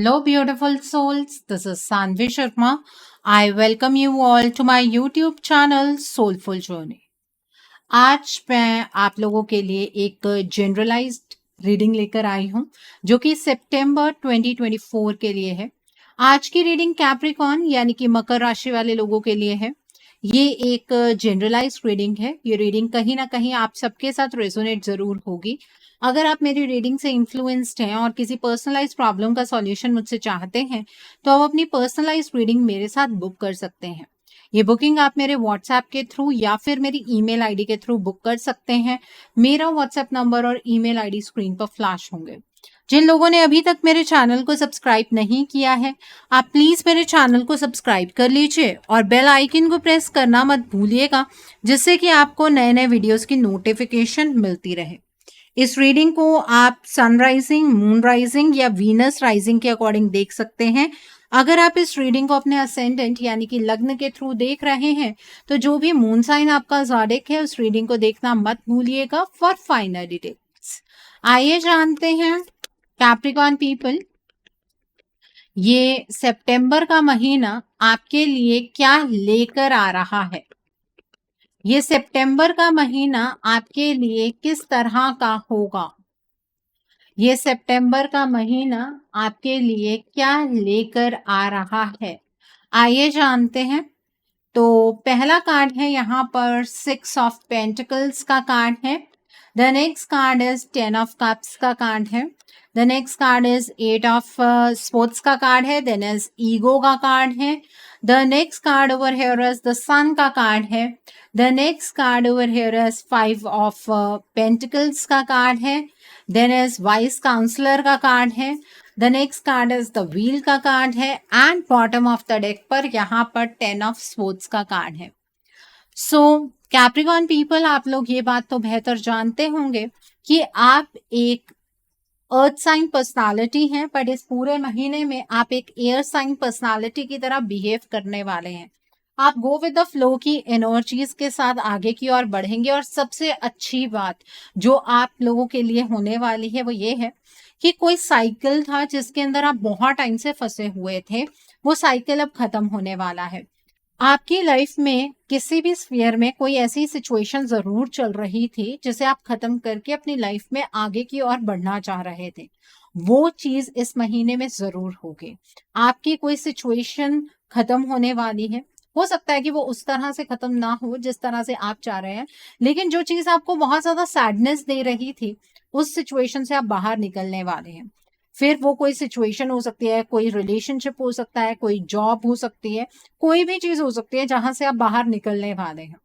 Hello, beautiful souls. This is Sanvi Sharma. I welcome you all to my YouTube channel Soulful Journey. आज मैं आप लोगों के लिए एक जनरलाइज्ड रीडिंग लेकर आई हूं जो कि सितंबर 2024 के लिए है। आज की रीडिंग कैप्रिकॉर्न यानी कि मकर राशि वाले लोगों के लिए है। ये एक जनरलाइज्ड रीडिंग है। ये रीडिंग कहीं ना कहीं आप सबके साथ रेजोनेट जरूर होगी। अगर आप मेरी रीडिंग से इन्फ्लुएंस्ड हैं और किसी पर्सनलाइज प्रॉब्लम का सॉल्यूशन मुझसे चाहते हैं तो आप अपनी पर्सनलाइज रीडिंग मेरे साथ बुक कर सकते हैं। ये बुकिंग आप मेरे व्हाट्सएप के थ्रू या फिर मेरी ईमेल आईडी के थ्रू बुक कर सकते हैं। मेरा व्हाट्सएप नंबर और ईमेल आईडी स्क्रीन पर फ्लैश होंगे। जिन लोगों ने अभी तक मेरे चैनल को सब्सक्राइब नहीं किया है, आप प्लीज मेरे चैनल को सब्सक्राइब कर लीजिए और बेल आइकन को प्रेस करना मत भूलिएगा, जिससे कि आपको नए नए वीडियोस की नोटिफिकेशन मिलती रहे। इस रीडिंग को आप सनराइजिंग, मून राइजिंग या वीनस राइजिंग के अकॉर्डिंग देख सकते हैं। अगर आप इस रीडिंग को अपने असेंडेंट यानी कि लग्न के थ्रू देख रहे हैं तो जो भी मून साइन आपका ज़ोडिक है उस रीडिंग को देखना मत भूलिएगा फॉर फाइनल डिटेल्स। आइए जानते हैं कैप्रिकॉर्न पीपल, ये सितंबर का महीना आपके लिए क्या लेकर आ रहा है। ये सितंबर का महीना आपके लिए किस तरह का होगा। ये सितंबर का महीना आपके लिए क्या लेकर आ रहा है, आइए जानते हैं। तो पहला कार्ड है यहाँ पर 6 ऑफ पेंटिकल्स का कार्ड है। The next card is 10 of cups का कार्ड है। The next card is 8 of sports का कार्ड है। देन इज ईगो का कार्ड है। The next card over here is the sun का कार्ड है। The next card over here is 5 of pentacles का card है। देन इज वाइस काउंसलर का card है। The next card is the wheel का card है and bottom of the deck पर यहाँ पर 10 ऑफ स्पोर्ट्स का कार्ड है। सो कैप्रिकॉर्न पीपल, आप लोग ये बात तो बेहतर जानते होंगे कि आप एक अर्थ साइन पर्सनालिटी हैं, बट इस पूरे महीने में आप एक एयर साइन पर्सनालिटी की तरह बिहेव करने वाले हैं। आप गो विद द फ्लो की एनर्जीज के साथ आगे की ओर बढ़ेंगे और सबसे अच्छी बात जो आप लोगों के लिए होने वाली है वो ये है कि कोई साइकिल था जिसके अंदर आप बहुत टाइम से फंसे हुए थे, वो साइकिल अब खत्म होने वाला है। आपकी लाइफ में किसी भी स्फीयर में कोई ऐसी सिचुएशन जरूर चल रही थी जिसे आप खत्म करके अपनी लाइफ में आगे की ओर बढ़ना चाह रहे थे, वो चीज इस महीने में जरूर होगी। आपकी कोई सिचुएशन खत्म होने वाली है। हो सकता है कि वो उस तरह से खत्म ना हो जिस तरह से आप चाह रहे हैं, लेकिन जो चीज आपको बहुत ज्यादा सैडनेस दे रही थी उस सिचुएशन से आप बाहर निकलने वाले हैं। फिर वो कोई सिचुएशन हो सकती है, कोई रिलेशनशिप हो सकता है, कोई जॉब हो सकती है, कोई भी चीज हो सकती है जहां से आप बाहर निकलने वाले हैं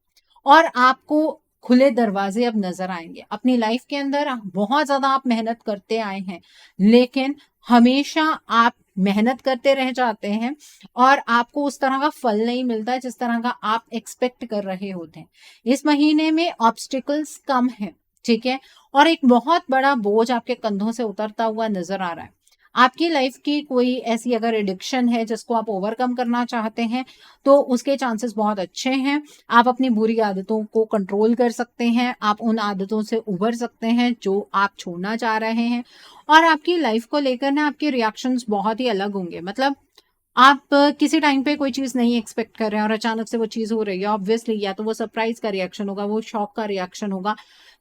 और आपको खुले दरवाजे अब नजर आएंगे। अपनी लाइफ के अंदर बहुत ज्यादा आप मेहनत करते आए हैं, लेकिन हमेशा आप मेहनत करते रह जाते हैं और आपको उस तरह का फल नहीं मिलता जिस तरह का आप एक्सपेक्ट कर रहे होते हैं। इस महीने में ऑब्स्टिकल्स कम है, ठीक है, और एक बहुत बड़ा बोझ आपके कंधों से उतरता हुआ नजर आ रहा है। आपकी लाइफ की कोई ऐसी अगर एडिक्शन है जिसको आप ओवरकम करना चाहते हैं तो उसके चांसेस बहुत अच्छे हैं। आप अपनी बुरी आदतों को कंट्रोल कर सकते हैं, आप उन आदतों से उबर सकते हैं जो आप छोड़ना चाह रहे हैं और आपकी लाइफ को लेकर ना आपके रिएक्शंस बहुत ही अलग होंगे। मतलब आप किसी टाइम पे कोई चीज नहीं एक्सपेक्ट कर रहे हैं और अचानक से वो चीज हो रही है, ऑब्वियसली या तो वो सरप्राइज का रिएक्शन होगा, वो शॉक का रिएक्शन होगा,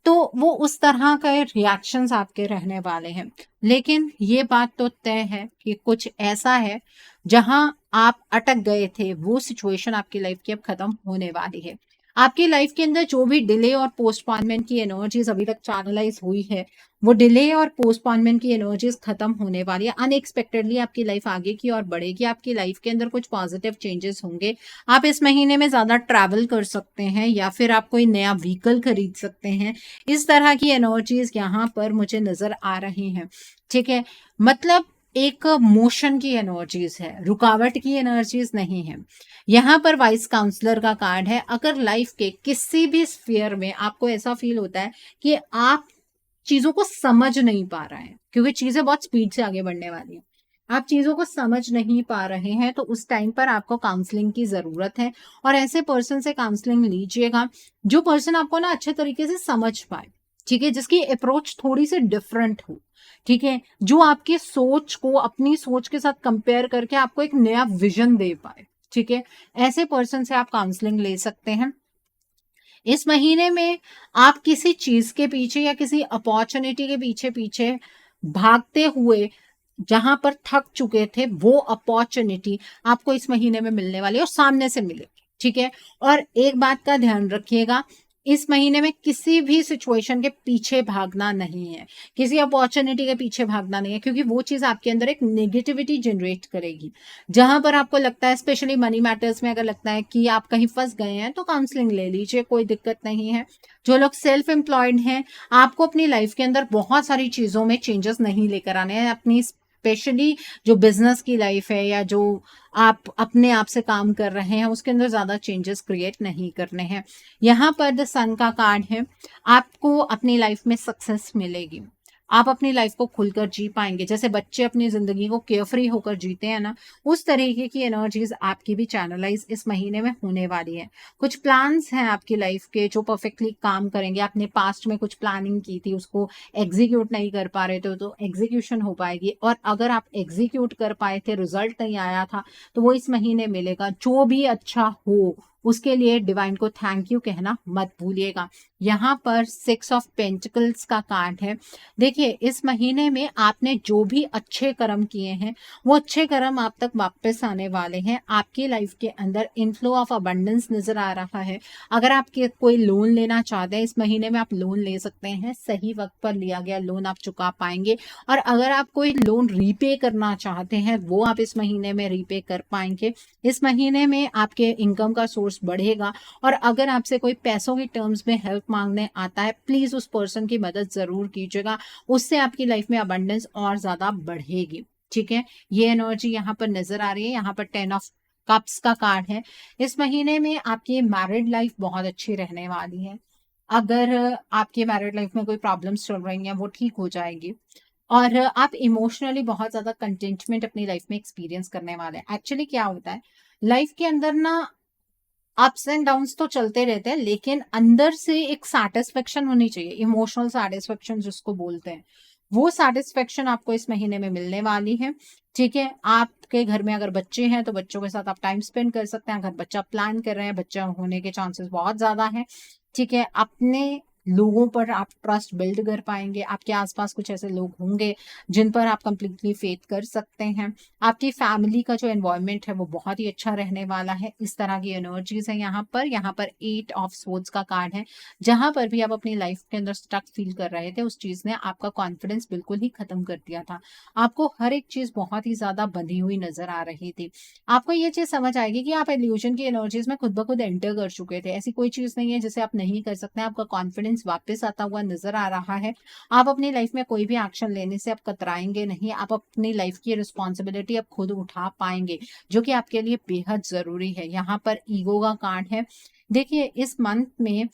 तो वो उस तरह के रिएक्शंस आपके रहने वाले हैं। लेकिन ये बात तो तय है कि कुछ ऐसा है जहां आप अटक गए थे, वो सिचुएशन आपकी लाइफ की अब खत्म होने वाली है। आपकी लाइफ के अंदर जो भी डिले और पोस्टपोनमेंट की एनर्जीज अभी तक चैनलाइज हुई है, वो डिले और पोस्टपोनमेंट की एनर्जीज खत्म होने वाली है। अनएक्सपेक्टेडली आपकी लाइफ आगे की ओर बढ़ेगी। आपकी लाइफ के अंदर कुछ पॉजिटिव चेंजेस होंगे। आप इस महीने में ज्यादा ट्रैवल कर सकते हैं या फिर आप कोई नया व्हीकल खरीद सकते हैं। इस तरह की एनर्जीज यहाँ पर मुझे नजर आ रही हैं, ठीक है। मतलब एक मोशन की एनर्जीज है, रुकावट की एनर्जीज नहीं है। यहाँ पर वाइस काउंसलर का कार्ड है। अगर लाइफ के किसी भी स्फीयर में आपको ऐसा फील होता है कि आप चीजों को समझ नहीं पा रहे हैं, क्योंकि चीजें बहुत स्पीड से आगे बढ़ने वाली हैं, आप चीजों को समझ नहीं पा रहे हैं, तो उस टाइम पर आपको काउंसलिंग की जरूरत है और ऐसे पर्सन से काउंसलिंग लीजिएगा जो पर्सन आपको ना अच्छे तरीके से समझ पाए, ठीक है, जिसकी अप्रोच थोड़ी सी डिफरेंट हो, ठीक है, जो आपकी सोच को अपनी सोच के साथ कंपेयर करके आपको एक नया विजन दे पाए, ठीक है, ऐसे पर्सन से आप काउंसलिंग ले सकते हैं। इस महीने में आप किसी चीज के पीछे या किसी अपॉर्चुनिटी के पीछे पीछे भागते हुए जहां पर थक चुके थे, वो अपॉर्चुनिटी आपको इस महीने में मिलने वाली है और सामने से मिलेगी, ठीक है। और एक बात का ध्यान रखिएगा, इस महीने में किसी भी सिचुएशन के पीछे भागना नहीं है, किसी अपॉर्चुनिटी के पीछे भागना नहीं है, क्योंकि वो चीज आपके अंदर एक नेगेटिविटी जनरेट करेगी। जहां पर आपको लगता है, स्पेशली मनी मैटर्स में अगर लगता है कि आप कहीं फंस गए हैं, तो काउंसलिंग ले लीजिए, कोई दिक्कत नहीं है। जो लोग सेल्फ एम्प्लॉयड हैं, आपको अपनी लाइफ के अंदर बहुत सारी चीजों में चेंजेस नहीं लेकर आने हैं। अपनी स्पेशली जो बिजनेस की लाइफ है या जो आप अपने आप से काम कर रहे हैं, उसके अंदर ज्यादा चेंजेस क्रिएट नहीं करने हैं। यहाँ पर द सन का कार्ड है, आपको अपनी लाइफ में सक्सेस मिलेगी, आप अपनी लाइफ को खुलकर जी पाएंगे। जैसे बच्चे अपनी जिंदगी को केयरफ्री होकर जीते हैं ना, उस तरीके की एनर्जीज आपकी भी चैनलाइज इस महीने में होने वाली है। कुछ प्लान्स हैं आपकी लाइफ के जो परफेक्टली काम करेंगे। आपने पास्ट में कुछ प्लानिंग की थी, उसको एग्जीक्यूट नहीं कर पा रहे थे, तो एग्जीक्यूशन हो पाएगी। और अगर आप एग्जीक्यूट कर पाए थे, रिजल्ट नहीं आया था, तो वो इस महीने मिलेगा। जो भी अच्छा हो उसके लिए डिवाइन को थैंक यू कहना मत भूलिएगा। यहाँ पर 6 ऑफ पेंटिकल्स का कार्ड है। देखिए, इस महीने में आपने जो भी अच्छे कर्म किए हैं, वो अच्छे कर्म आप तक वापस आने वाले हैं। आपकी लाइफ के अंदर इनफ्लो ऑफ अबंडेंस नजर आ रहा है। अगर आप कोई लोन लेना चाहते हैं, इस महीने में आप लोन ले सकते हैं। सही वक्त पर लिया गया लोन आप चुका पाएंगे। और अगर आप कोई लोन रीपे करना चाहते हैं, वो आप इस महीने में रीपे कर पाएंगे। इस महीने में आपके इनकम का सोर्स बढ़ेगा। और अगर आपसे कोई पैसों की टर्म्स में हेल्प मांगने आता है, प्लीज उस पर्सन की मदद जरूर कीजिएगा, उससे आपकी लाइफ में अबंडेंस और ज्यादा बढ़ेगी, ठीक है। ये एनर्जी यहाँ पर नजर आ रही है। यहाँ पर 10 ऑफ कप्स का कार्ड है। इस महीने में आपकी मैरिड लाइफ बहुत अच्छी रहने वाली है। अगर आपकी मैरिड लाइफ में कोई प्रॉब्लम्स चल रही हैं, वो ठीक हो जाएगी। और आप इमोशनली बहुत ज्यादा कंटेंटमेंट अपनी लाइफ में एक्सपीरियंस करने वाले हैं। एक्चुअली क्या होता है, लाइफ के अंदर ना अप्स एंड डाउन्स तो चलते रहते हैं, लेकिन अंदर से एक सेटिस्फेक्शन होनी चाहिए, इमोशनल सेटिस्फेक्शन जिसको बोलते हैं। वो सेटिस्फेक्शन आपको इस महीने में मिलने वाली है, ठीक है। आपके घर में अगर बच्चे हैं, तो बच्चों के साथ आप टाइम स्पेंड कर सकते हैं। अगर बच्चा प्लान कर रहे हैं, बच्चा होने के चांसेस बहुत ज्यादा हैं, ठीक है। अपने लोगों पर आप ट्रस्ट बिल्ड कर पाएंगे। आपके आसपास कुछ ऐसे लोग होंगे जिन पर आप कंप्लीटली फेथ कर सकते हैं। आपकी फैमिली का जो एनवायरनमेंट है, वो बहुत ही अच्छा रहने वाला है। इस तरह की एनर्जीज है यहाँ पर। यहाँ पर 8 ऑफ स्वॉर्ड्स का कार्ड है। जहां पर भी आप अपनी लाइफ के अंदर स्टक फील कर रहे थे, उस चीज ने आपका कॉन्फिडेंस बिल्कुल ही खत्म कर दिया था। आपको हर एक चीज बहुत ही ज्यादा बंधी हुई नजर आ रही थी। आपको ये चीज समझ आएगी कि आप इल्यूजन की एनर्जीज में खुद ब खुद एंटर कर चुके थे। ऐसी कोई चीज नहीं है जिसे आप नहीं कर सकते। आपका कॉन्फिडेंस वापस आता हुआ नजर आ रहा है। आप अपनी लाइफ में कोई भी एक्शन लेने से आप कतराएंगे नहीं। आप अपनी लाइफ की रिस्पॉन्सिबिलिटी आप खुद उठा पाएंगे, जो कि आपके लिए बेहद जरूरी है। यहाँ पर ईगो का कार्ड है। देखिए, इस मंथ में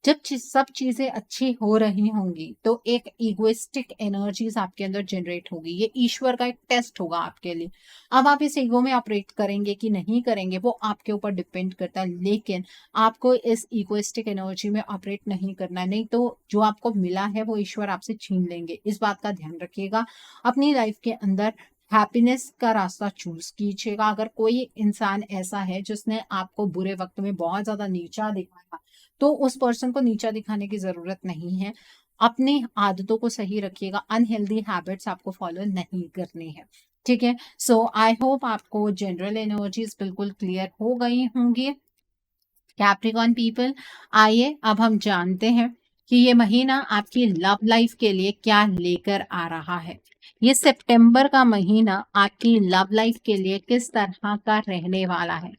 जब सब चीजें अच्छी हो रही होंगी, तो एक इगोइस्टिक एनर्जीज आपके अंदर जनरेट होगी। ये ईश्वर का एक टेस्ट होगा आपके लिए। अब आप इस ईगो में ऑपरेट करेंगे कि नहीं करेंगे, वो आपके ऊपर डिपेंड करता है। लेकिन आपको इस इगोइस्टिक एनर्जी में ऑपरेट नहीं करना है, नहीं तो जो आपको मिला है वो ईश्वर आपसे छीन लेंगे। इस बात का ध्यान रखिएगा। अपनी लाइफ के अंदर हैप्पीनेस का रास्ता चूज कीजिएगा। अगर कोई इंसान ऐसा है जिसने आपको बुरे वक्त में बहुत ज्यादा नीचा दिखाया, तो उस पर्सन को नीचा दिखाने की जरूरत नहीं है। अपनी आदतों को सही रखिएगा। अनहेल्दी हैबिट्स आपको फॉलो नहीं करनी है, ठीक है। सो आई होप आपको जनरल एनर्जीज बिल्कुल क्लियर हो गई होंगी। कैप्रिकॉन पीपल, आइए अब हम जानते हैं कि ये महीना आपकी लव लाइफ के लिए क्या लेकर आ रहा है। ये सितंबर का महीना आपकी लव लाइफ के लिए किस तरह का रहने वाला है।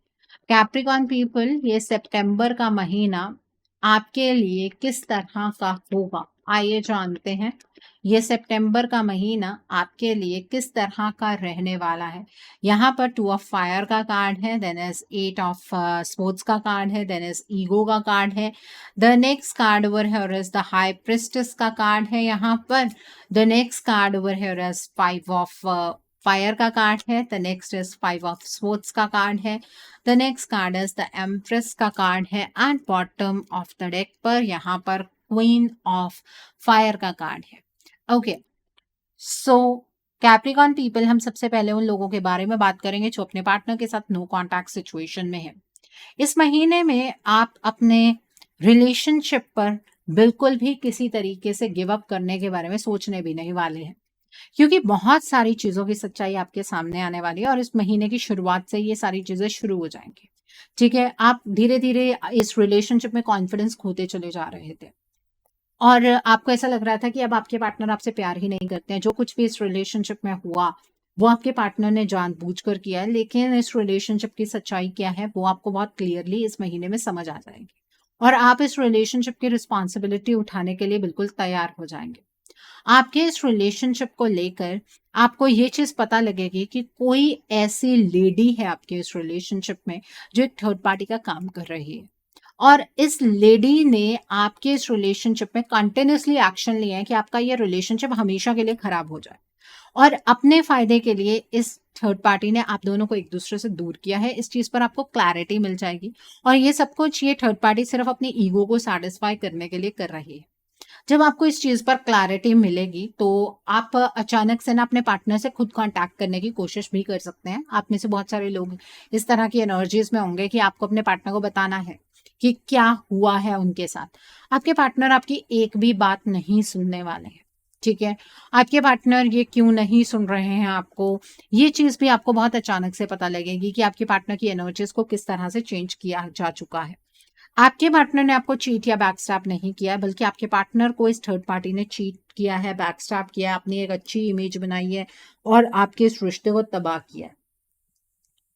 कैप्रिकॉन पीपल, ये सितंबर का महीना आपके लिए किस तरह का होगा, आइए जानते हैं। ये सितंबर का महीना आपके लिए किस तरह का रहने वाला है। यहाँ पर 2 ऑफ फायर का कार्ड है, देन इज 8 ऑफ स्पोर्ट्स का कार्ड है, देन इज ईगो का कार्ड है। The next card over here is the high priestess का कार्ड है। यहाँ पर the next card over here is 5 of fire का कार्ड है। The next is 5 of sports का कार्ड है। The next card is the empress का card है। And bottom of the deck पर यहाँ पर क्वीन ऑफ फायर का कार्ड है। ओके, सो कैप्रिकॉर्न पीपल, हम सबसे पहले उन लोगों के बारे में बात करेंगे जो अपने पार्टनर के साथ नो कॉन्टैक्ट सिचुएशन में है। इस महीने में आप अपने रिलेशनशिप पर बिल्कुल भी किसी तरीके से गिव अप करने के बारे में सोचने भी नहीं वाले हैं, क्योंकि बहुत सारी चीजों की सच्चाई आपके सामने आने वाली है और इस महीने की शुरुआत से ये सारी चीजें शुरू हो जाएंगी। ठीक है, आप धीरे धीरे इस रिलेशनशिप में कॉन्फिडेंस खोते चले जा रहे थे और आपको ऐसा लग रहा था कि अब आपके पार्टनर आपसे प्यार ही नहीं करते हैं। जो कुछ भी इस रिलेशनशिप में हुआ वो आपके पार्टनर ने जानबूझकर किया है, लेकिन इस रिलेशनशिप की सच्चाई क्या है वो आपको बहुत क्लियरली इस महीने में समझ आ जाएगी और आप इस रिलेशनशिप की रिस्पॉन्सिबिलिटी उठाने के लिए बिल्कुल तैयार हो जाएंगे। आपके इस रिलेशनशिप को लेकर आपको ये चीज पता लगेगी कि कोई ऐसी लेडी है आपके इस रिलेशनशिप में जो एक थर्ड पार्टी का काम कर रही है और इस लेडी ने आपके इस रिलेशनशिप में कंटिन्यूसली एक्शन लिया है कि आपका ये रिलेशनशिप हमेशा के लिए खराब हो जाए और अपने फायदे के लिए इस थर्ड पार्टी ने आप दोनों को एक दूसरे से दूर किया है। इस चीज पर आपको क्लैरिटी मिल जाएगी और ये सब कुछ ये थर्ड पार्टी सिर्फ अपनी ईगो को सेटिस्फाई करने के लिए कर रही है। जब आपको इस चीज पर क्लैरिटी मिलेगी तो आप अचानक से ना अपने पार्टनर से खुद कांटेक्ट करने की कोशिश भी कर सकते हैं। आप में से बहुत सारे लोग इस तरह की एनर्जीज में होंगे कि आपको अपने पार्टनर को बताना है कि क्या हुआ है उनके साथ। आपके पार्टनर आपकी एक भी बात नहीं सुनने वाले हैं। ठीक है, आपके पार्टनर ये क्यों नहीं सुन रहे हैं आपको, ये चीज भी आपको बहुत अचानक से पता लगेगी कि आपके पार्टनर की एनर्जीज को किस तरह से चेंज किया जा चुका है। आपके पार्टनर ने आपको चीट या बैकस्टैप नहीं किया, बल्कि आपके पार्टनर को इस थर्ड पार्टी ने चीट किया है, बैकस्टैप किया है, अपनी एक अच्छी इमेज बनाई है और आपके इस रिश्ते को तबाह किया है।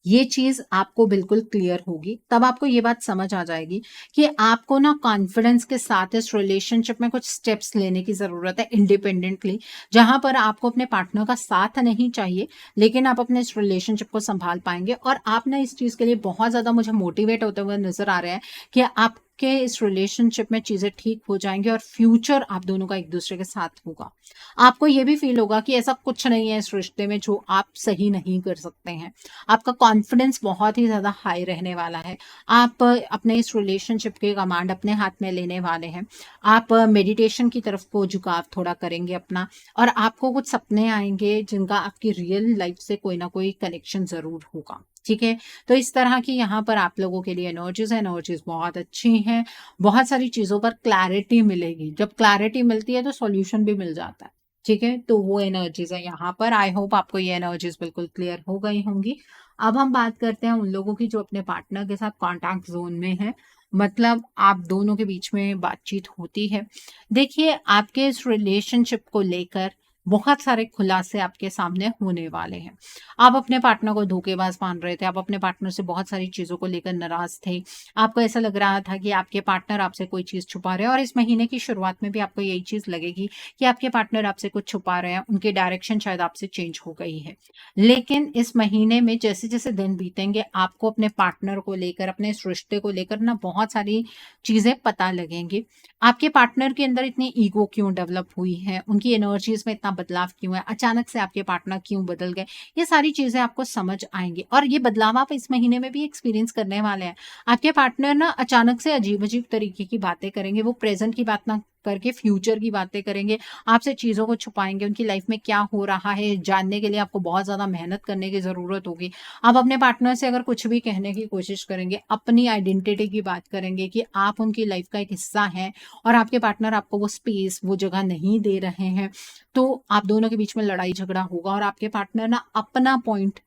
ये चीज आपको बिल्कुल क्लियर होगी, तब आपको ये बात समझ आ जाएगी कि आपको ना कॉन्फिडेंस के साथ इस रिलेशनशिप में कुछ स्टेप्स लेने की जरूरत है इंडिपेंडेंटली, जहां पर आपको अपने पार्टनर का साथ नहीं चाहिए, लेकिन आप अपने इस रिलेशनशिप को संभाल पाएंगे। और आप ना इस चीज के लिए बहुत ज्यादा मुझे मोटिवेट होते हुए नजर आ रहे हैं कि आपके इस रिलेशनशिप में चीजें ठीक हो जाएंगी और फ्यूचर आप दोनों का एक दूसरे के साथ होगा। आपको ये भी फील होगा कि ऐसा कुछ नहीं है इस रिश्ते में जो आप सही नहीं कर सकते हैं। आपका कॉन्फिडेंस बहुत ही ज्यादा हाई रहने वाला है। आप अपने इस रिलेशनशिप के कमांड अपने हाथ में लेने वाले हैं। आप मेडिटेशन की तरफ को झुकाव थोड़ा करेंगे अपना, और आपको कुछ सपने आएंगे जिनका आपकी रियल लाइफ से कोई ना कोई कनेक्शन जरूर होगा। ठीक है, तो इस तरह की यहाँ पर आप लोगों के लिए एनर्जीज बहुत अच्छी हैं। बहुत सारी चीजों पर क्लैरिटी मिलेगी। जब क्लैरिटी मिलती है तो सॉल्यूशन भी मिल जाता है। ठीक है, तो वो एनर्जीज है यहाँ पर। आई होप आपको ये एनर्जीज बिल्कुल क्लियर हो गई होंगी। अब हम बात करते हैं उन लोगों की जो अपने पार्टनर के साथ कॉन्टैक्ट जोन में है, मतलब आप दोनों के बीच में बातचीत होती है। देखिए, आपके इस रिलेशनशिप को लेकर बहुत सारे खुलासे आपके सामने होने वाले हैं। आप अपने पार्टनर को धोखेबाज मान रहे थे, आप अपने पार्टनर से बहुत सारी चीजों को लेकर नाराज थे। आपको ऐसा लग रहा था कि आपके पार्टनर आपसे कोई चीज छुपा रहे हैं, और इस महीने की शुरुआत में भी आपको यही चीज लगेगी कि आपके पार्टनर आपसे कुछ छुपा रहे हैं, उनकी डायरेक्शन शायद आपसे चेंज हो गई है। लेकिन इस महीने में जैसे जैसे दिन बीतेंगे, आपको अपने पार्टनर को लेकर, अपने इस रिश्ते को लेकर ना बहुत सारी चीजें पता लगेंगी। आपके पार्टनर के अंदर इतनी ईगो क्यों डेवलप हुई है, उनकी एनर्जीज में इतना बदलाव क्यों है, अचानक से आपके पार्टनर क्यों बदल गए, ये सारी चीजें आपको समझ आएंगी। और ये बदलाव आप इस महीने में भी एक्सपीरियंस करने वाले हैं। आपके पार्टनर ना अचानक से अजीब अजीब तरीके की बातें करेंगे, वो प्रेजेंट की बात ना करके फ्यूचर की बातें करेंगे, आपसे चीजों को छुपाएंगे। उनकी लाइफ में क्या हो रहा है जानने के लिए आपको बहुत ज्यादा मेहनत करने की जरूरत होगी। आप अपने पार्टनर से अगर कुछ भी कहने की कोशिश करेंगे, अपनी आइडेंटिटी की बात करेंगे कि आप उनकी लाइफ का एक हिस्सा हैं, और आपके पार्टनर आपको वो स्पेस, वो जगह नहीं दे रहे हैं, तो आप दोनों के बीच में लड़ाई झगड़ा होगा और आपके पार्टनर ना अपना पॉइंट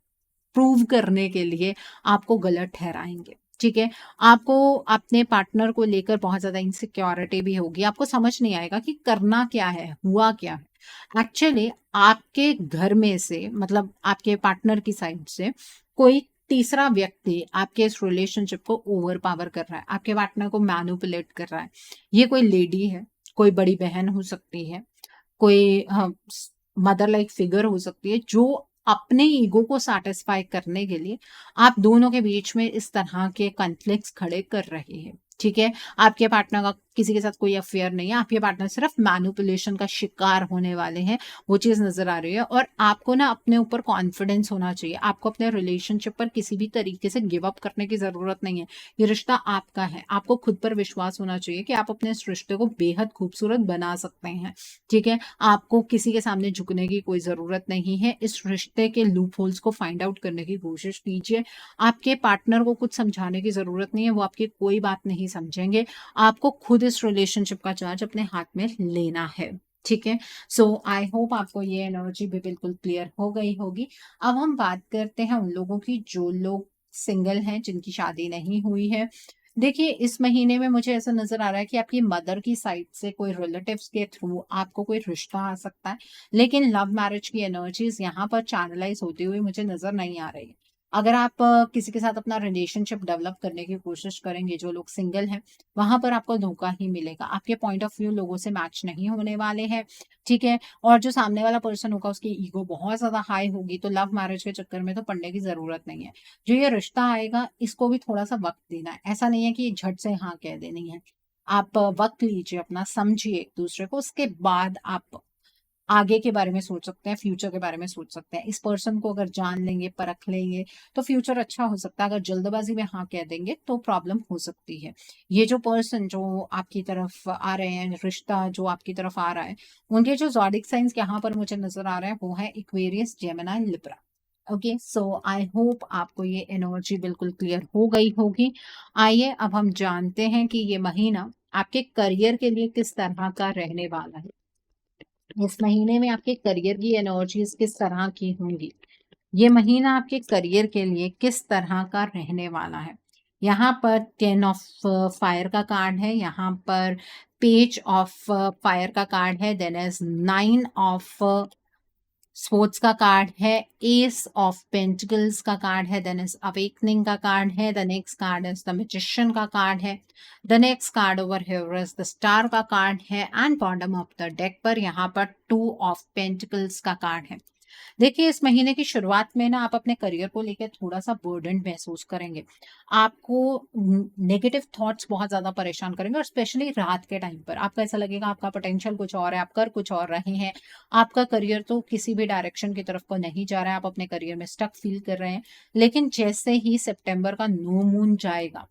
प्रूव करने के लिए आपको गलत ठहराएंगे। ठीक है, आपको अपने पार्टनर को लेकर बहुत ज्यादा इनसिक्योरिटी भी होगी। आपको समझ नहीं आएगा कि करना क्या है, हुआ क्या है। एक्चुअली आपके घर में से, मतलब आपके पार्टनर की साइड से कोई तीसरा व्यक्ति आपके इस रिलेशनशिप को ओवर पावर कर रहा है, आपके पार्टनर को मैनिपुलेट कर रहा है। ये कोई लेडी है, कोई बड़ी बहन हो सकती है, कोई मदर लाइक फिगर हो सकती है, जो अपने ईगो को सेटिस्फाई करने के लिए आप दोनों के बीच में इस तरह के कॉन्फ्लिक्ट्स खड़े कर रही है। ठीक है, आपके पार्टनर का किसी के साथ कोई अफेयर नहीं है, आपके पार्टनर सिर्फ मैनिपुलेशन का शिकार होने वाले हैं, वो चीज़ नज़र आ रही है। और आपको ना अपने ऊपर कॉन्फिडेंस होना चाहिए, आपको अपने रिलेशनशिप पर किसी भी तरीके से गिव अप करने की ज़रूरत नहीं है, ये रिश्ता आपका है। आपको खुद पर विश्वास होना चाहिए कि आप अपने इस रिश्ते को बेहद खूबसूरत बना सकते हैं, ठीक है? आपको किसी के सामने झुकने की कोई ज़रूरत नहीं है, इस रिश्ते के लूप होल्स को फाइंड आउट करने की कोशिश कीजिए। आपके पार्टनर को कुछ समझाने की ज़रूरत नहीं है, वो आपकी कोई बात नहीं समझेंगे। आपको खुद इस रिलेशनशिप का चार्ज अपने हाथ में लेना है, ठीक है? सो आई होप आपको ये एनर्जी भी बिल्कुल क्लियर हो गई होगी। अब हम बात करते हैं उन लोगों की जो लोग सिंगल हैं, जिनकी शादी नहीं हुई है। देखिए, इस महीने में मुझे ऐसा नज़र आ रहा है कि आपकी मदर की साइड से कोई रिलेटिव्स के थ्रू आपको कोई रिश्ता आ सकता है, लेकिन लव मैरिज की एनर्जीज़ यहाँ पर चैनलाइज़ होती हुई मुझे नज़र नहीं आ रही है। अगर आप किसी के साथ अपना रिलेशनशिप डेवलप करने की कोशिश करेंगे, जो लोग सिंगल हैं, वहाँ पर आपको धोखा ही मिलेगा। आपके पॉइंट ऑफ व्यू लोगों से मैच नहीं होने वाले हैं, ठीक है? और जो सामने वाला पर्सन होगा, उसकी ईगो बहुत ज़्यादा हाई होगी, तो लव मैरिज के चक्कर में तो पड़ने की ज़रूरत नहीं है। जो ये रिश्ता आएगा, इसको भी थोड़ा-सा वक़्त देना है। ऐसा नहीं है कि झट से हाँ कह देनी है। आप वक़्त लीजिए अपना, समझिए एक-दूसरे को, उसके बाद आप आगे के बारे में सोच सकते हैं, फ्यूचर के बारे में सोच सकते हैं। इस पर्सन को अगर जान लेंगे, परख लेंगे, तो फ्यूचर अच्छा हो सकता है। अगर जल्दबाज़ी में हाँ कह देंगे, तो प्रॉब्लम हो सकती है। ये जो पर्सन जो आपकी तरफ आ रहे हैं, रिश्ता जो आपकी तरफ आ रहा है, उनके जो ज़ोडिक साइन्स यहाँ पर मुझे नज़र आ रहा है, वो है Aquarius, Gemini, Libra. Okay, so I hope आपको ये एनर्जी बिल्कुल क्लियर हो गई होगी। आइए अब हम जानते हैं कि ये महीना आपके करियर के लिए किस तरह का रहने वाला है। इस महीने में आपके करियर की एनर्जीज किस तरह की होंगी? ये महीना आपके करियर के लिए किस तरह का रहने वाला है? यहाँ पर 10 ऑफ फायर का कार्ड है, यहाँ पर पेज ऑफ फायर का कार्ड है, देन इज 9 ऑफ स्पोर्ट्स का कार्ड है, एस ऑफ पेंटिकल्स का कार्ड है, देन इज अवेकनिंग का कार्ड है, the next card is the magician का कार्ड है, the next card over here is the star का कार्ड है, and bottom of the deck पर यहाँ पर 2 ऑफ पेंटिकल्स का कार्ड है। देखिए, इस महीने की शुरुआत में ना आप अपने करियर को लेकर थोड़ा-सा बर्डन्ड महसूस करेंगे। आपको नेगेटिव थॉट्स बहुत ज़्यादा परेशान करेंगे, और स्पेशली रात के टाइम पर। आपको ऐसा लगेगा आपका पोटेंशियल कुछ और है, आप कर कुछ और रहे हैं। आपका करियर तो किसी भी डायरेक्शन की तरफ को नहीं जा रहा है, आप अपने करियर में स्टक फील कर रहे हैं। लेकिन जैसे ही सितंबर का न्यू मून जाएगा,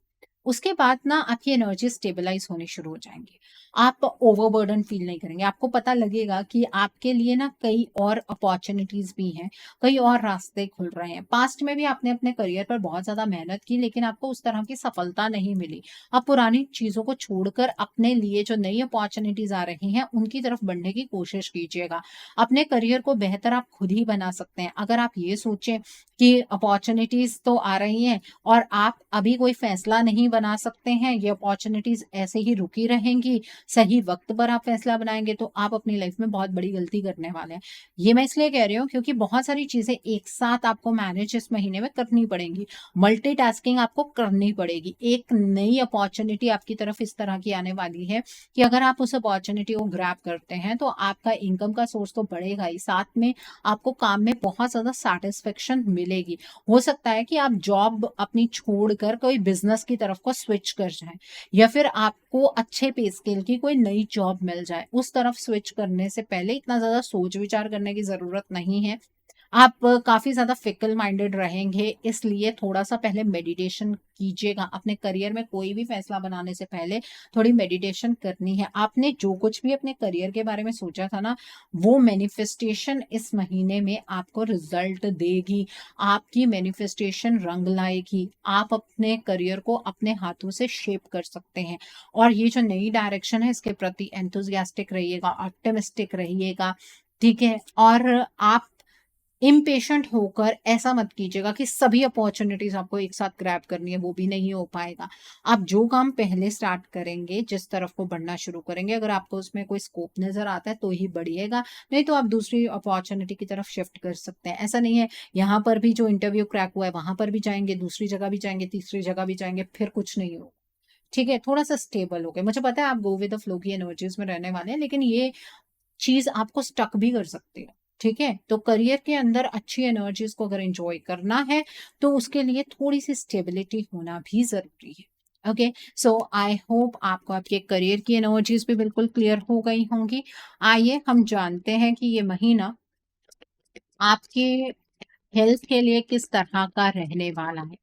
उसके बाद ना आपकी एनर्जी स्टेबलाइज़ होनी शुरू हो जाएँगी। आप ओवरबर्डन फ़ील नहीं करेंगे। आपको पता लगेगा कि आपके लिए ना कई और अपॉर्च्युनिटीज़ भी हैं, कई और रास्ते खुल रहे हैं। पास्ट में भी आपने अपने करियर पर बहुत ज़्यादा मेहनत की, लेकिन आपको उस तरह की सफलता नहीं मिली। आप पुरानी चीज़ों को छोड़कर अपने लिए जो नई अपॉर्च्युनिटीज़ आ रही हैं, उनकी तरफ बढ़ने की कोशिश कीजिएगा। अपने करियर को बेहतर आप खुद ही बना सकते हैं। अगर आप ये सोचें कि अपॉर्च्युनिटीज़ तो आ रही हैं और आप अभी कोई फैसला नहीं बना सकते हैं, ये अपॉर्च्युनिटीज़ ऐसे ही रुकी रहेंगी, सही वक़्त पर आप फैसला बनाएँगे, तो आप अपनी लाइफ़ में बहुत बड़ी गलती करने वाले हैं। ये मैं इसलिए कह रही हूँ क्योंकि बहुत सारी चीज़ें एक साथ आपको मैनेज इस महीने में करनी पड़ेंगी। मल्टीटास्किंग आपको करनी पड़ेगी। एक नई अपॉर्च्युनिटी आपकी तरफ इस तरह की आने वाली है कि अगर आप उस अपॉर्च्युनिटी को ग्रैब करते हैं, तो आपका इनकम का सोर्स तो बढ़ेगा ही, साथ में आपको काम में बहुत ज़्यादा सैटिस्फैक्शन मिलेगी। हो सकता है कि आप जॉब अपनी छोड़कर कोई बिज़नेस की तरफ को स्विच कर जाएँ, या फिर आपको अच्छे पे स्केल की कोई नई जॉब मिल जाए। उस तरफ स्विच करने से पहले इतना ज़्यादा सोच-विचार करने की ज़रूरत नहीं है। आप काफ़ी ज़्यादा फिकल माइंडेड रहेंगे, इसलिए थोड़ा-सा पहले मेडिटेशन कीजिएगा। अपने करियर में कोई भी फैसला बनाने से पहले थोड़ी मेडिटेशन करनी है। आपने जो कुछ भी अपने करियर के बारे में सोचा था ना, वो मैनिफेस्टेशन इस महीने में आपको रिज़ल्ट देगी। आपकी मैनिफेस्टेशन रंग लाएगी। आप अपने करियर को अपने हाथों से शेप कर सकते हैं, और ये जो नई डायरेक्शन है, इसके प्रति एंथुसियास्टिक रहिएगा, ऑप्टिमिस्टिक रहिएगा, ठीक है? और आप इम्पेशेंट होकर ऐसा मत कीजिएगा कि सभी अपॉर्च्युनिटीज़ आपको एक साथ ग्रैब करनी है, वो भी नहीं हो पाएगा। आप जो काम पहले स्टार्ट करेंगे, जिस तरफ को बढ़ना शुरू करेंगे, अगर आपको उसमें कोई स्कोप नज़र आता है तो ही बढ़िएगा, नहीं तो आप दूसरी अपॉर्च्युनिटी की तरफ शिफ्ट कर सकते हैं। ऐसा नहीं है, यहाँ पर भी जो इंटरव्यू क्रैक हुआ है, वहाँ पर भी जाएँगे, दूसरी जगह भी जाएँगे, तीसरी जगह भी जाएँगे, फिर कुछ नहीं होगा। ठीक है? थोड़ा-सा स्टेबल हो गए। मुझे पता है आप गो विद द फ्लो की एनर्जीज़ में रहने वाले हैं, लेकिन ये चीज़ आपको स्टक भी कर सकती है, ठीक है? तो करियर के अंदर अच्छी एनर्जीज़ को अगर एन्जॉय करना है, तो उसके लिए थोड़ी-सी स्टेबिलिटी होना भी ज़रूरी है। ओके, सो आई होप आपको आपके करियर की एनर्जीज भी बिल्कुल क्लियर हो गई होंगी। आइए हम जानते हैं कि ये महीना आपके हेल्थ के लिए किस तरह का रहने वाला है।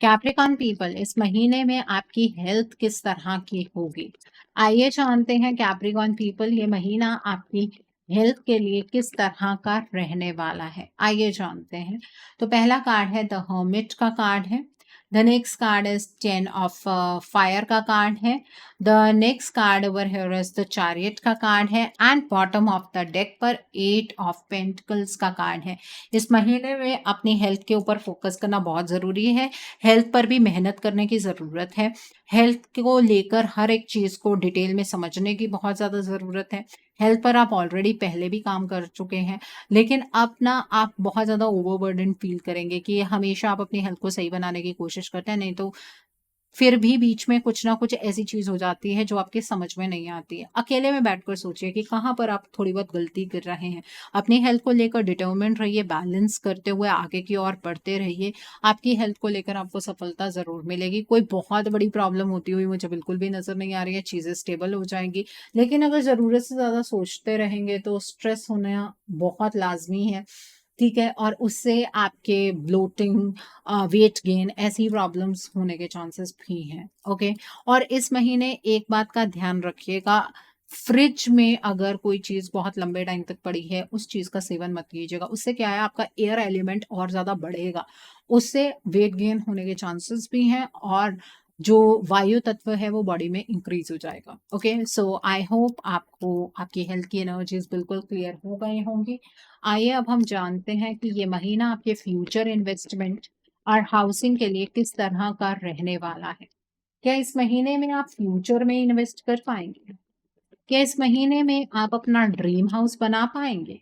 कैप्रिकॉर्न पीपल, इस महीने में आपकी हेल्थ किस तरह की होगी। आइए जानते हैं कैप्रिकॉर्न पीपल, ये महीना आपकी हेल्थ के लिए किस तरह का रहने वाला है। आइए जानते हैं। तो पहला कार्ड है द हर्मिट का कार्ड है। The next card is 10 of fire का कार्ड है। The next card over here is the chariot का कार्ड है and bottom of the deck पर 8 ऑफ पेंटिकल्स का कार्ड है। इस महीने में अपनी हेल्थ के ऊपर फोकस करना बहुत ज़रूरी है। हेल्थ पर भी मेहनत करने की ज़रूरत है। हेल्थ को लेकर हर एक चीज़ को डिटेल में समझने की बहुत ज़्यादा ज़रूरत है। हेल्थ पर आप ऑलरेडी पहले भी काम कर चुके हैं, लेकिन अब ना आप बहुत ज़्यादा ओवरबर्डन फील करेंगे कि हमेशा आप अपनी हेल्थ को सही बनाने की कोशिश करते हैं, नहीं तो फिर भी बीच में कुछ ना कुछ ऐसी चीज़ हो जाती है जो आपके समझ में नहीं आती है। अकेले में बैठकर सोचिए कि कहाँ पर आप थोड़ी बहुत गलती कर रहे हैं। अपनी हेल्थ को लेकर डिटरमिन्ड रहिए, बैलेंस करते हुए आगे की ओर बढ़ते रहिए। आपकी हेल्थ को लेकर आपको सफलता ज़रूर मिलेगी। कोई बहुत बड़ी प्रॉब्लम होती हुई मुझे बिल्कुल भी नज़र नहीं आ रही है, चीज़ें स्टेबल हो जाएँगी। लेकिन अगर ज़रूरत से ज़्यादा सोचते रहेंगे तो स्ट्रेस होना बहुत लाज़मी है। ठीक है? और उससे आपके ब्लोटिंग, वेट गेन, ऐसी प्रॉब्लम्स होने के चांसेस भी हैं। ओके? और इस महीने एक बात का ध्यान रखिएगा, फ्रिज में अगर कोई चीज़ बहुत लंबे टाइम तक पड़ी है, उस चीज़ का सेवन मत कीजिएगा। उससे क्या है, आपका एयर एलिमेंट और ज़्यादा बढ़ेगा। उससे वेट गेन होने के चांसेस भी हैं और जो वायु तत्व है वो बॉडी में इंक्रीज़ हो जाएगा। ओके? सो आई होप आपको आपकी हेल्थ की एनर्जीज़ बिल्कुल क्लियर हो गई होंगी। आइए अब हम जानते हैं कि ये महीना आपके फ्यूचर इन्वेस्टमेंट और हाउसिंग के लिए किस तरह का रहने वाला है। क्या इस महीने में आप फ्यूचर में इन्वेस्ट कर पाएंगे? क्या इस महीने में आप अपना ड्रीम हाउस बना पाएंगे?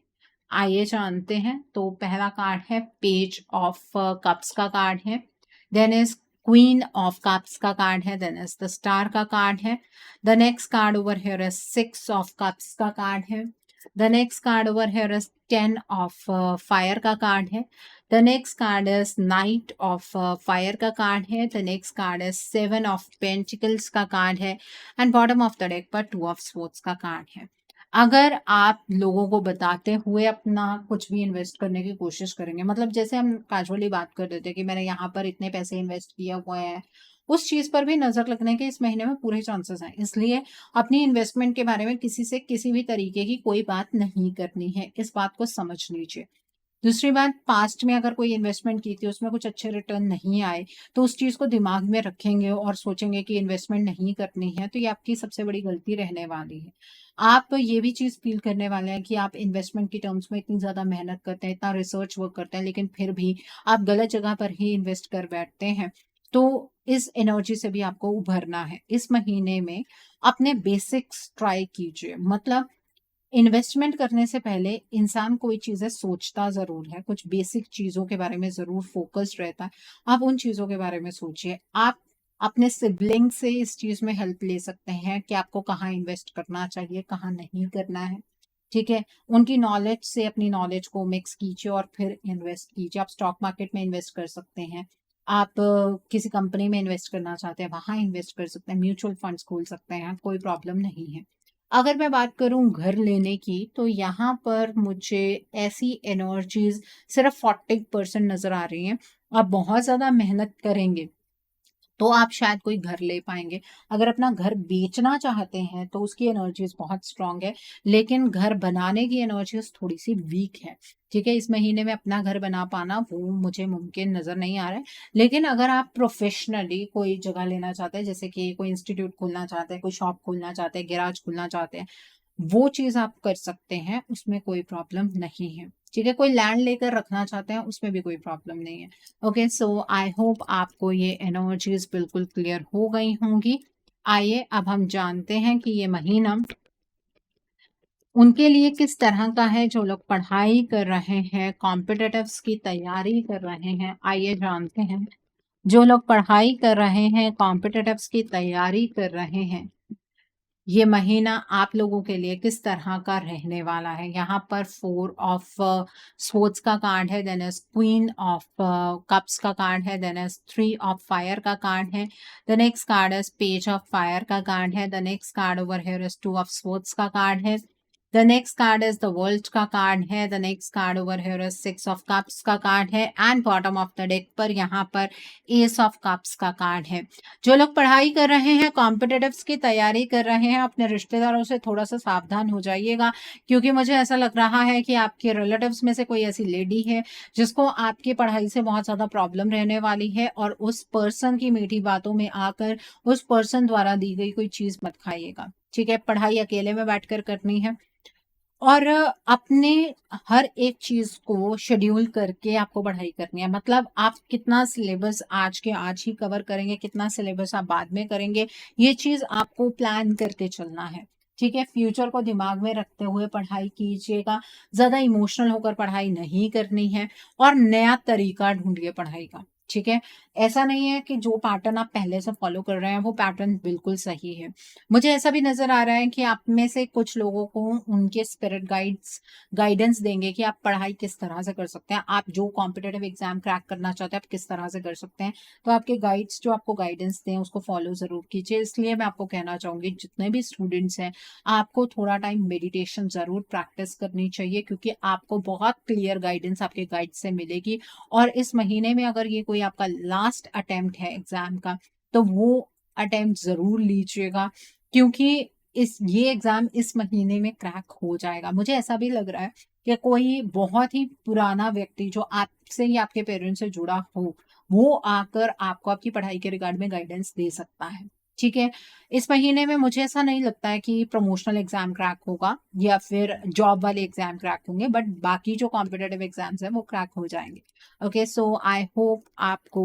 आइए जानते हैं। तो पहला कार्ड है पेज ऑफ कप्स का कार्ड है। Then is queen of cups का कार्ड है। देन इज द स्टार का कार्ड है। The next card over here is 6 of cups का कार्ड है। The next card over here is 10 of fire का card है। The next card is knight of fire का card है। The next card is 7 of pentacles का card है and bottom of the deck पर 2 of swords का card है। अगर आप लोगों को बताते हुए अपना कुछ भी इन्वेस्ट करने की कोशिश करेंगे, मतलब जैसे हम कैजुअली बात कर देते हैं कि मैंने यहाँ पर इतने पैसे इन्वेस्ट किए हुए हैं, उस चीज़ पर भी नज़र लगने के इस महीने में पूरे चांसेस हैं। इसलिए अपनी इन्वेस्टमेंट के बारे में किसी से किसी भी तरीके की कोई बात नहीं करनी है। इस बात को समझ लीजिए। दूसरी बात, पास्ट में अगर कोई इन्वेस्टमेंट की थी, उसमें कुछ अच्छे रिटर्न नहीं आए, तो उस चीज़ को दिमाग में रखेंगे और सोचेंगे कि इन्वेस्टमेंट नहीं करनी है, तो ये आपकी सबसे बड़ी गलती रहने वाली है। आप ये भी चीज़ फ़ील करने वाले हैं कि आप इन्वेस्टमेंट की टर्म्स में इतनी ज़्यादा मेहनत करते हैं, इतना रिसर्च वर्क करते हैं, लेकिन फिर भी आप गलत जगह पर ही इन्वेस्ट कर बैठते हैं। तो इस एनर्जी से भी आपको उभरना है। इस महीने में अपने बेसिक्स ट्राई कीजिए। मतलब इन्वेस्टमेंट करने से पहले इंसान कोई चीज़ें सोचता ज़रूर है, कुछ बेसिक चीज़ों के बारे में ज़रूर फ़ोकस्ड रहता है। आप उन चीज़ों के बारे में सोचिए। आप अपने सिबलिंग से इस चीज़ में हेल्प ले सकते हैं कि आपको कहाँ इन्वेस्ट करना चाहिए, कहाँ नहीं करना है, ठीक है? उनकी नॉलेज से अपनी नॉलेज को मिक्स कीजिए और फिर इन्वेस्ट कीजिए। आप स्टॉक मार्केट में इन्वेस्ट कर सकते हैं। आप किसी कंपनी में इन्वेस्ट करना चाहते हैं, वहाँ इन्वेस्ट कर सकते हैं। म्यूचुअल फंड्स खोल सकते हैं, कोई प्रॉब्लम नहीं है। अगर मैं बात करूँ घर लेने की, तो यहाँ पर मुझे ऐसी एनर्जीज़ सिर्फ़ 40% नज़र आ रही हैं। आप बहुत ज़्यादा मेहनत करेंगे, तो आप शायद कोई घर ले पाएँगे। अगर अपना घर बेचना चाहते हैं, तो उसकी एनर्जीज़ बहुत स्ट्रॉन्ग है, लेकिन घर बनाने की एनर्जीज़ थोड़ी-सी वीक है, ठीक है? इस महीने में अपना घर बना पाना वो मुझे मुमकिन नज़र नहीं आ रहा है। लेकिन अगर आप प्रोफ़ेशनली कोई जगह लेना चाहते हैं, जैसे कि कोई इंस्टीट्यूट खोलना चाहते हैं, कोई शॉप खोलना चाहते हैं, गैराज खोलना चाहते हैं, वो चीज़ आप कर सकते हैं, उसमें कोई प्रॉब्लम नहीं है, ठीक है? कोई लैंड लेकर रखना चाहते हैं, उसमें भी कोई प्रॉब्लम नहीं है। ओके, सो आई होप आपको ये एनर्जीज़ बिल्कुल क्लियर हो गई होंगी। आइए अब हम जानते हैं कि ये महीना उनके लिए किस तरह का है जो लोग पढ़ाई कर रहे हैं, कॉम्पिटिटिव्स की तैयारी कर रहे हैं। आइए जानते हैं, जो लोग पढ़ाई कर रहे हैं, कॉम्पिटिटिव्स की तैयारी कर रहे हैं, ये महीना आप लोगों के लिए किस तरह का रहने वाला है। यहाँ पर 4 ऑफ स्वॉर्ड्स का कार्ड है, then is queen of cups का कार्ड है, देन इज 3 ऑफ फायर का कार्ड है, the next card is page of fire का कार्ड है, the next card over here is 2 of swords का कार्ड है, the next card is the world का card है, the next card over here is 6 of cups का card है, and bottom of the deck पर यहाँ पर एस ऑफ कप्स का कार्ड है। जो लोग पढ़ाई कर रहे हैं, कॉम्पिटिटिव्स की तैयारी कर रहे हैं, अपने रिश्तेदारों से थोड़ा सा सावधान हो जाइएगा, क्योंकि मुझे ऐसा लग रहा है कि आपके रिलेटिव्स में से कोई ऐसी लेडी है जिसको आपकी पढ़ाई से बहुत ज़्यादा प्रॉब्लम रहने वाली है, और उस पर्सन की मीठी बातों में आकर उस पर्सन द्वारा दी गई कोई चीज़ मत खाइएगा। ठीक है, पढ़ाई अकेले में बैठकर करनी है, और अपने हर एक चीज़ को शेड्यूल करके आपको पढ़ाई करनी है। मतलब आप कितना सिलेबस आज के आज ही कवर करेंगे, कितना सिलेबस आप बाद में करेंगे, ये चीज़ आपको प्लान करके चलना है। ठीक है, फ्यूचर को दिमाग में रखते हुए पढ़ाई कीजिएगा, ज़्यादा इमोशनल होकर पढ़ाई नहीं करनी है, और नया तरीका ढूंढिए पढ़ाई का। ठीक है, ऐसा नहीं है कि जो पैटर्न आप पहले से फॉलो कर रहे हैं वो पैटर्न बिल्कुल सही है। मुझे ऐसा भी नजर आ रहा है कि आप में से कुछ लोगों को उनके स्पिरिट गाइडेंस देंगे कि आप पढ़ाई किस तरह से कर सकते हैं, आप जो कॉम्पिटेटिव एग्जाम क्रैक करना चाहते हैं आप किस तरह से कर सकते हैं। तो आपके गाइड्स जो आपको गाइडेंस दें उसको फॉलो जरूर कीजिए। इसलिए मैं आपको कहना चाहूंगी, जितने भी स्टूडेंट्स हैं आपको थोड़ा टाइम मेडिटेशन जरूर प्रैक्टिस करनी चाहिए, क्योंकि आपको बहुत क्लियर गाइडेंस आपके गाइड से मिलेगी। और इस महीने में अगर ये कोई आपका लास्ट अटेम्प्ट है एग्जाम का, तो वो अटेम्प्ट जरूर लीजिएगा, क्योंकि इस ये एग्जाम इस महीने में क्रैक हो जाएगा। मुझे ऐसा भी लग रहा है कि कोई बहुत ही पुराना व्यक्ति जो आपसे या आपके पेरेंट्स से जुड़ा हो, वो आकर आपको आपकी पढ़ाई के रिगार्ड में गाइडेंस दे सकता है। ठीक है, इस महीने में मुझे ऐसा नहीं लगता है कि प्रमोशनल एग्जाम क्रैक होगा या फिर जॉब वाले एग्जाम क्रैक होंगे, बट बाकी जो कॉम्पिटेटिव एग्जाम्स हैं वो क्रैक हो जाएंगे। ओके, सो आई होप आपको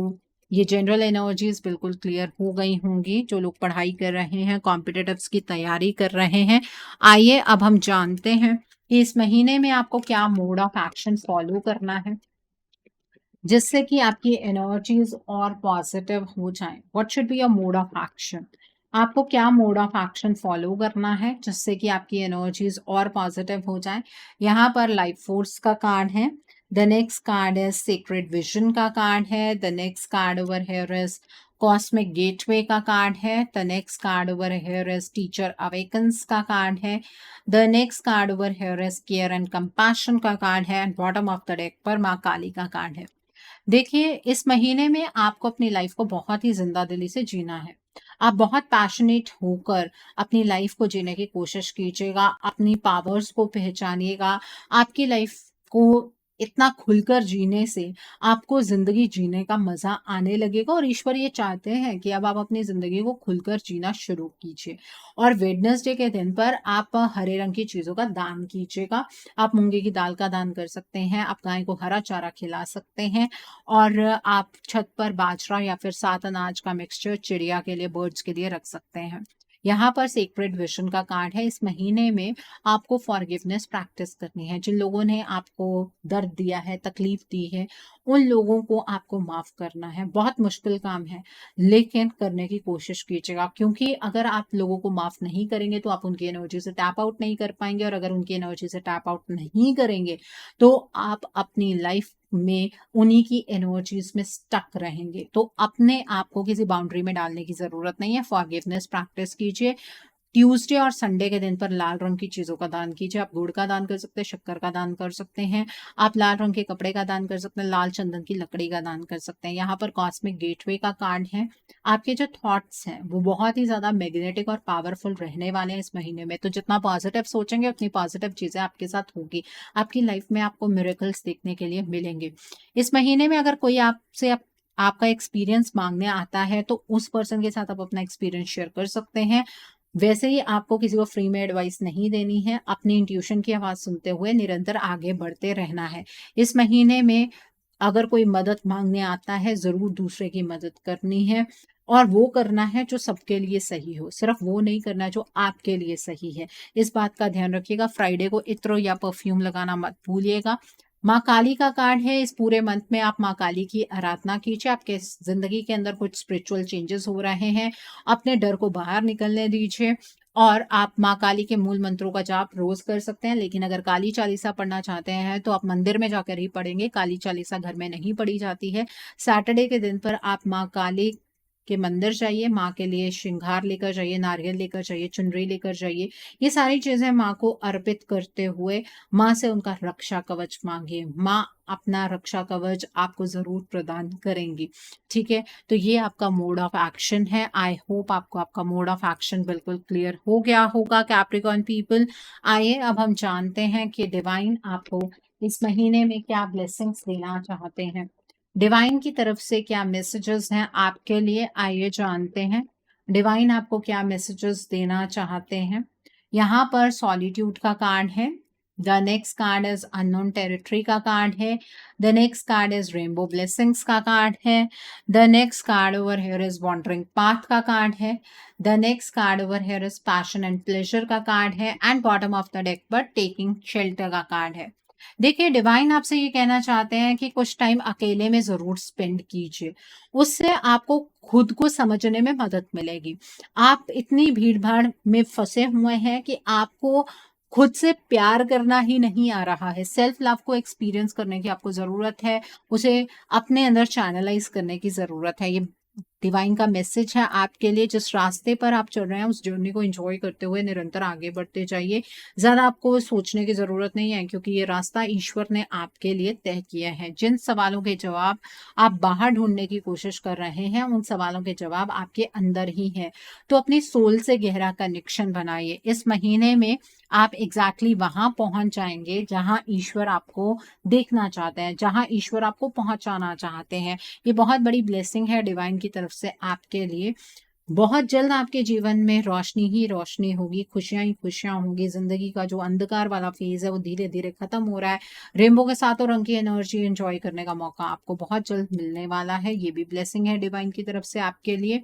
ये जनरल एनर्जीज बिल्कुल क्लियर हो गई होंगी। जो लोग पढ़ाई कर रहे हैं, कॉम्पिटिटिव्स की तैयारी कर रहे हैं, आइए अब हम जानते हैं कि इस महीने में आपको क्या मोड ऑफ एक्शन फॉलो करना है जिससे कि आपकी एनर्जीज और पॉजिटिव हो जाएं। What should be your mode of action? आपको क्या मोड ऑफ एक्शन फॉलो करना है जिससे कि आपकी एनर्जीज और पॉजिटिव हो जाएं। यहाँ पर लाइफ फोर्स का कार्ड है, the next card is secret vision का कार्ड है, the next card over here is cosmic gateway का कार्ड है, the next card over here is teacher awakens का कार्ड है, the next card over here is care and compassion का card है, and bottom of the deck पर माँ काली का card है। देखिए, इस महीने में आपको अपनी लाइफ को बहुत ही जिंदा दिली से जीना है। आप बहुत पैशनेट होकर अपनी लाइफ को जीने की कोशिश कीजिएगा, अपनी पावर्स को पहचानिएगा। आपकी लाइफ को इतना खुलकर जीने से आपको जिंदगी जीने का मजा आने लगेगा, और ईश्वर ये चाहते हैं कि अब आप अपनी जिंदगी को खुलकर जीना शुरू कीजिए। और वेडनेसडे के दिन पर आप हरे रंग की चीजों का दान कीजिएगा। आप मूंगे की दाल का दान कर सकते हैं, आप गाय को हरा चारा खिला सकते हैं, और आप छत पर बाजरा या फिर सात अनाज का मिक्सचर चिड़िया के लिए, बर्ड्स के लिए रख सकते हैं। यहाँ पर सीक्रेट विजन का कार्ड है। इस महीने में आपको फॉरगिवनेस प्रैक्टिस करनी है। जिन लोगों ने आपको दर्द दिया है, तकलीफ दी है, उन लोगों को आपको माफ करना है। बहुत मुश्किल काम है, लेकिन करने की कोशिश कीजिएगा, क्योंकि अगर आप लोगों को माफ नहीं करेंगे तो आप उनकी एनर्जी से टैप आउट नहीं कर पाएंगे, और अगर उनकी एनर्जी से टैप आउट नहीं करेंगे तो आप अपनी लाइफ में उन्हीं की एनर्जीज में स्टक रहेंगे। तो अपने आप को किसी बाउंड्री में डालने की जरूरत नहीं है। फॉरगिवनेस प्रैक्टिस कीजिए। ट्यूसडे और संडे के दिन पर लाल रंग की चीजों का दान कीजिए। आप गुड़ का दान कर सकते हैं, शक्कर का दान कर सकते हैं, आप लाल रंग के कपड़े का दान कर सकते हैं, लाल चंदन की लकड़ी का दान कर सकते हैं। यहाँ पर कॉस्मिक गेटवे का कार्ड है। आपके जो थॉट्स हैं वो बहुत ही ज्यादा मैग्नेटिक और पावरफुल रहने वाले हैं इस महीने में। तो जितना पॉजिटिव सोचेंगे उतनी पॉजिटिव चीजें आपके साथ होगी। आपकी लाइफ में आपको मिरेकल्स देखने के लिए मिलेंगे। इस महीने में अगर कोई आपसे आपका एक्सपीरियंस मांगने आता है तो उस पर्सन के साथ आप अपना एक्सपीरियंस शेयर कर सकते हैं। वैसे ही आपको किसी को फ्री में एडवाइस नहीं देनी है। अपनी इंट्यूशन की आवाज सुनते हुए निरंतर आगे बढ़ते रहना है। इस महीने में अगर कोई मदद मांगने आता है, जरूर दूसरे की मदद करनी है, और वो करना है जो सबके लिए सही हो। सिर्फ वो नहीं करना है जो आपके लिए सही है। इस बात का ध्यान रखिएगा। फ्राइडे को इत्र या परफ्यूम लगाना मत भूलिएगा। माँ काली का कार्ड है। इस पूरे मंथ में आप माँ काली की आराधना कीजिए। आपके जिंदगी के अंदर कुछ स्पिरिचुअल चेंजेस हो रहे हैं, अपने डर को बाहर निकलने दीजिए, और आप माँ काली के मूल मंत्रों का जाप रोज कर सकते हैं। लेकिन अगर काली चालीसा पढ़ना चाहते हैं तो आप मंदिर में जाकर ही पढ़ेंगे, काली चालीसा घर में नहीं पढ़ी जाती है। सैटरडे के दिन पर आप माँ काली के मंदिर जाइए, माँ के लिए श्रृंगार लेकर जाइए, नारियल लेकर जाइए, चुनरी लेकर जाइए। ये सारी चीजें माँ को अर्पित करते हुए माँ से उनका रक्षा कवच मांगिए। माँ अपना रक्षा कवच आपको जरूर प्रदान करेंगी। ठीक है, तो ये आपका मोड ऑफ एक्शन है। आई होप आपको आपका मोड ऑफ एक्शन बिल्कुल क्लियर हो गया होगा कैप्रिकॉर्न पीपल। आइए अब हम जानते हैं कि डिवाइन आपको इस महीने में क्या ब्लेसिंग्स देना चाहते हैं। डिवाइन की तरफ से क्या मैसेजेस हैं आपके लिए, आइए जानते हैं डिवाइन आपको क्या मैसेजेस देना चाहते हैं। यहाँ पर सॉलिट्यूड का कार्ड है। The next card is unknown territory का कार्ड है। The next card is rainbow blessings का कार्ड है। The next card over here is wandering path का कार्ड है। The next card over here is passion and pleasure का card है। And bottom of the deck पर taking shelter का card है। देखिए, डिवाइन आपसे ये कहना चाहते हैं कि कुछ टाइम अकेले में जरूर स्पेंड कीजिए, उससे आपको खुद को समझने में मदद मिलेगी। आप इतनी भीड़ भाड़ में फंसे हुए हैं कि आपको खुद से प्यार करना ही नहीं आ रहा है। सेल्फ लव को एक्सपीरियंस करने की आपको जरूरत है, उसे अपने अंदर चैनलाइज करने की जरूरत है। ये डिवाइन का मैसेज है आपके लिए। जिस रास्ते पर आप चल रहे हैं उस जर्नी को एंजॉय करते हुए निरंतर आगे बढ़ते जाइए। ज्यादा आपको सोचने की जरूरत नहीं है, क्योंकि ये रास्ता ईश्वर ने आपके लिए तय किया है। जिन सवालों के जवाब आप बाहर ढूंढने की कोशिश कर रहे हैं, उन सवालों के जवाब आपके अंदर ही है। तो अपनी सोल से गहरा कनेक्शन बनाइए। इस महीने में आप एग्जैक्टली वहां पहुंच जाएंगे जहां ईश्वर आपको देखना चाहते हैं, जहां ईश्वर आपको पहुंचाना चाहते हैं। ये बहुत बड़ी ब्लेसिंग है डिवाइन की तरफ से आपके लिए। बहुत जल्द आपके जीवन में रोशनी ही रोशनी होगी, खुशियां ही खुशियां होंगी। जिंदगी का जो अंधकार वाला फेज है वो धीरे धीरे खत्म हो रहा है। रेनबो के सातों रंग की एनर्जी एंजॉय करने का मौका आपको बहुत जल्द मिलने वाला है। ये भी ब्लेसिंग है डिवाइन की तरफ से आपके लिए।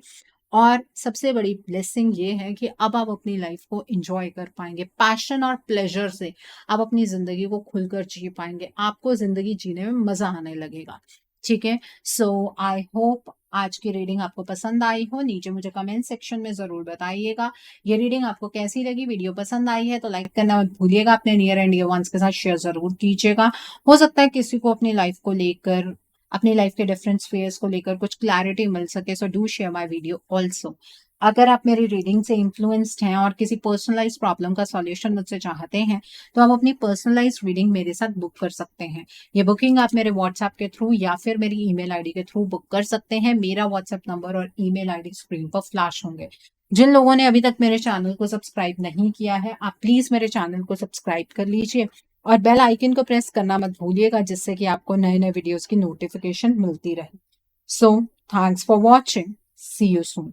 और सबसे बड़ी ब्लेसिंग ये है कि अब आप अपनी लाइफ को एंजॉय कर पाएंगे। पैशन और प्लेजर से आप अपनी जिंदगी को खुलकर जी पाएंगे। आपको जिंदगी जीने में मजा आने लगेगा। ठीक है, सो आई होप आज की रीडिंग आपको पसंद आई हो। नीचे मुझे कमेंट सेक्शन में जरूर बताइएगा ये रीडिंग आपको कैसी लगी। वीडियो पसंद आई है तो लाइक करना मत भूलिएगा। अपने नियर एंड डियर वंस के साथ शेयर जरूर कीजिएगा। हो सकता है किसी को अपनी लाइफ को लेकर, अपनी लाइफ के डिफरेंट स्फेयर्स को लेकर कुछ क्लैरिटी मिल सके। So do share my video also. अगर आप मेरी रीडिंग से इन्फ्लुएंस्ड हैं और किसी पर्सनलाइज प्रॉब्लम का सॉल्यूशन मुझसे चाहते हैं तो आप अपनी पर्सनलाइज रीडिंग मेरे साथ बुक कर सकते हैं। ये बुकिंग आप मेरे व्हाट्सएप के थ्रू या फिर मेरी ईमेल आईडी के थ्रू बुक कर सकते हैं। मेरा व्हाट्सएप नंबर और ईमेल आईडी स्क्रीन पर फ्लैश होंगे। जिन लोगों ने अभी तक मेरे चैनल को सब्सक्राइब नहीं किया है, आप प्लीज मेरे चैनल को सब्सक्राइब कर लीजिए और बेल आइकन को प्रेस करना मत भूलिएगा, जिससे कि आपको नए नए वीडियोस की नोटिफिकेशन मिलती रहे। So thanks for watching, see you soon.